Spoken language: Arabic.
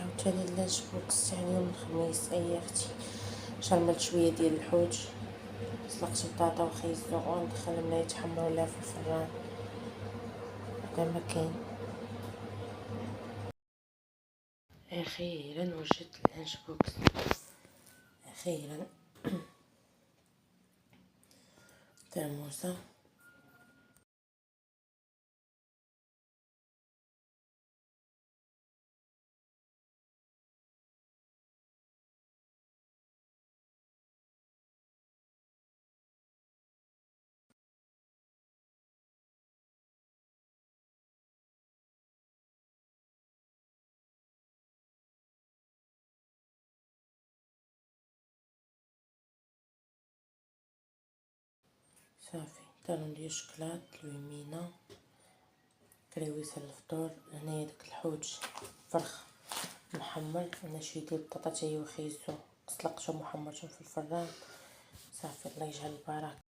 عاوتاني اللانش بوكس تاع يوم الخميس. اي اختي شرملت شويه ديال الحوت، سلقت بطاطا وخيزو وندخلهم لا يتحمروا لا في الفران هذا ما كاين. اخيرا وجدت اللانش بوكس، اخيرا. ترموسه صافي، طالون ديال الشكلاط، الويمينه، كريويسه للفطور. هنايا داك الحوت فرخ محمر، انا شويه ديال البطاطا حتى هي وخيزو سلقتهم وحمرتهم في الفران. صافي الله يجعل البركه.